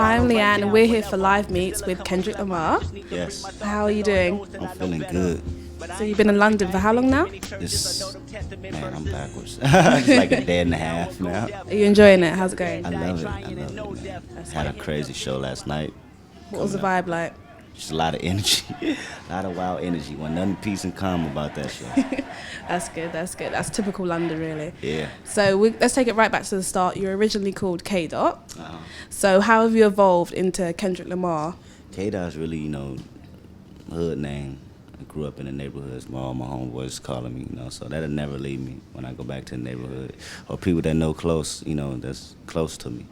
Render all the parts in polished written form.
Hi, I'm Leanne, and we're here for Live Meets with Kendrick Lamar. Yes. How are you doing? I'm feeling good. So you've been in London for how long now? Man, I'm backwards. It's like a day and a half now. Are you enjoying it? How's it going? I love it, man. Had a crazy show last night. What was the vibe like? Just a lot of energy, a lot of wild energy. Wasn't nothing peace and calm about that show. That's good, that's good. That's typical London, really. Yeah. So let's take it right back to the start. You were originally called K-Dot. Uh-huh. So how have you evolved into Kendrick Lamar? K-Dot's really, hood name. I grew up in the neighborhoods. All my homeboys calling me, so that'll never leave me when I go back to the neighborhood. Or people that know close, that's close to me.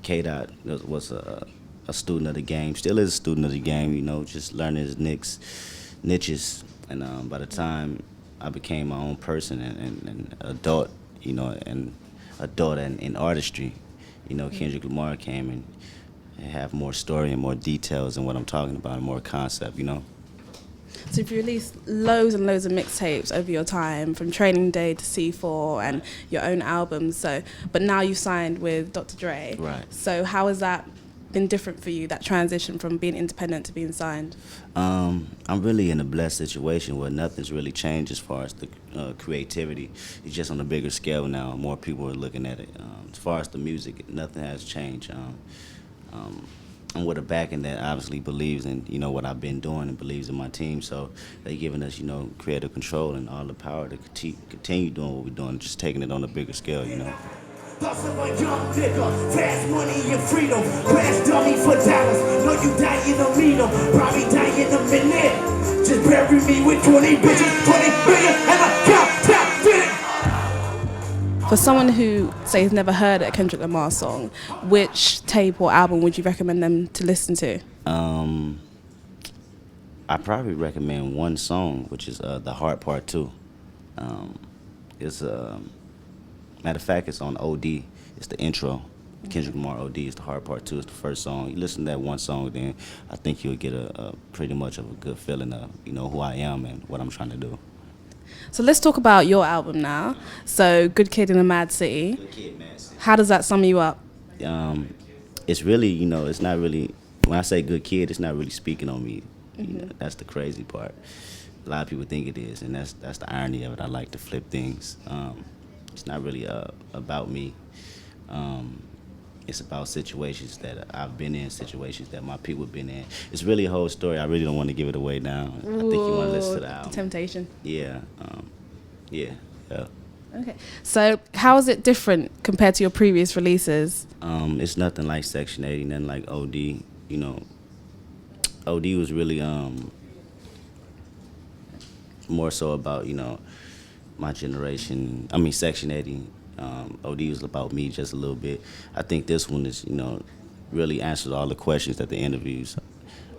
K-Dot was a student of the game, still is a student of the game, just learning his niches. And by the time I became my own person and adult, and adult in artistry, Kendrick Lamar came and have more story and more details and what I'm talking about and more concept, So you've released loads and loads of mixtapes over your time, from Training Day to C4 and your own albums. But now you've signed with Dr. Dre. Right. So how has that been different for you, that transition from being independent to being signed? I'm really in a blessed situation where nothing's really changed as far as the creativity. It's just on a bigger scale now. More people are looking at it. As far as the music, nothing has changed. I'm with a backing that obviously believes in, what I've been doing and believes in my team. So they're giving us, creative control and all the power to continue doing what we're doing, just taking it on a bigger scale, Hustle a young nigga, fast money and freedom. Crash dummy for dollars. Know you die in a mean 'em, probably die in a minute. Just bury me with 20 bitches, 20 billion, and I count it. For someone who, say, has never heard a Kendrick Lamar song, which tape or album would you recommend them to listen to? I probably recommend one song, which is The Heart Part 2. It's matter of fact, it's on OD. It's the intro. Kendrick Lamar OD is The Hard Part 2. It's the first song. You listen to that one song, then I think you'll get a pretty much of a good feeling of, who I am and what I'm trying to do. So let's talk about your album now. So Good Kid in a Mad City. Good Kid, Mad City. How does that sum you up? It's really, it's not really, when I say good kid, it's not really speaking on me. That's the crazy part. A lot of people think it is, and that's the irony of it. I like to flip things. It's not really about me. It's about situations that I've been in, situations that my people have been in. It's really a whole story. I really don't want to give it away now. I think you want to listen to the album. Temptation. Yeah. Yeah. Okay. So how is it different compared to your previous releases? It's nothing like Section 80, nothing like OD. OD was really more so about, my generation. Section 80. OD was about me just a little bit. I think this one is, really answers all the questions that the interviews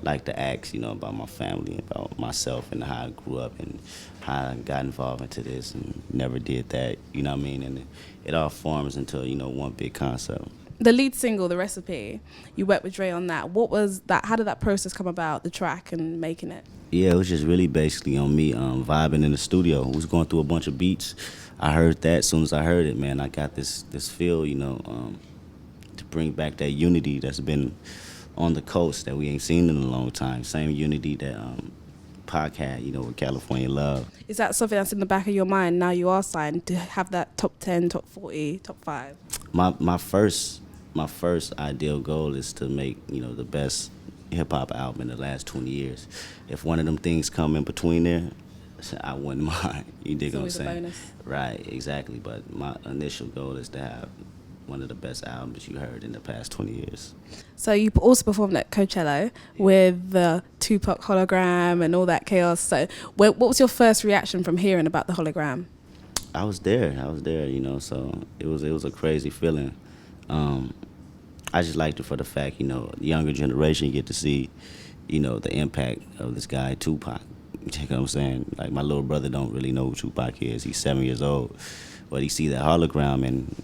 like to ask, about my family, about myself and how I grew up and how I got involved into this and never did that, And it all forms into, one big concept. The lead single, The Recipe, you worked with Dre on that. What was that? How did that process come about, the track and making it? Yeah, it was just really basically on me vibing in the studio. I was going through a bunch of beats. I heard that. As soon as I heard it, man, I got this feel, to bring back that unity that's been on the coast that we ain't seen in a long time. Same unity that Pac had, with California Love. Is that something that's in the back of your mind now you are signed, to have that top 10, top 40, top 5? My first ideal goal is to make, the best hip-hop album in the last 20 years. If one of them things come in between there, I wouldn't mind. You dig what I'm saying? Bonus. Right, exactly. But my initial goal is to have one of the best albums you heard in the past 20 years. So you also performed at Coachella with the Tupac Hologram and all that chaos. So what was your first reaction from hearing about the hologram? I was there, so it was a crazy feeling. I just liked it for the fact, the younger generation get to see, the impact of this guy, Tupac. You know what I'm saying? Like, my little brother don't really know who Tupac is. He's 7 years old. But he see that hologram and,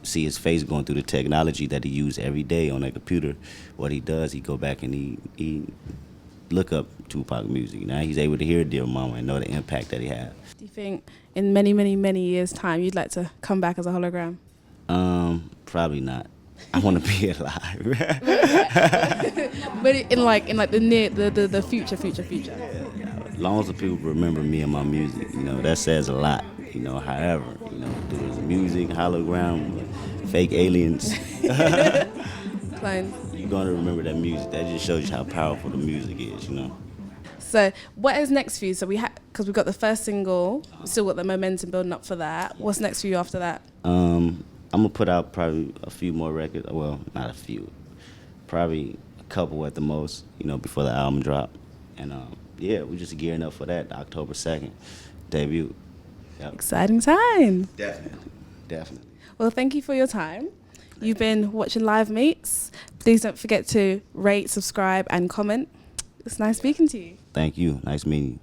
see his face going through the technology that he use every day on that computer. What he does, he go back and he look up Tupac music. Now he's able to hear Dear Mama and know the impact that he had. Do you think in many, many, many years' time you'd like to come back as a hologram? Probably not. I want to be alive. But in the near the future. As long as the people remember me and my music, that says a lot. However, through his music, hologram, fake aliens, Clones. you're gonna remember that music. That just shows you how powerful the music is. So what is next for you? So because we got the first single, still got the momentum building up for that. What's next for you after that? I'm gonna put out probably a few more records. Well, not a few, probably a couple at the most. Before the album drop, and we're just gearing up for that October 2nd debut. Yep. Exciting time. Definitely. Well, thank you for your time. You've been watching Live Meets. Please don't forget to rate, subscribe, and comment. It's nice speaking to you. Thank you. Nice meeting you.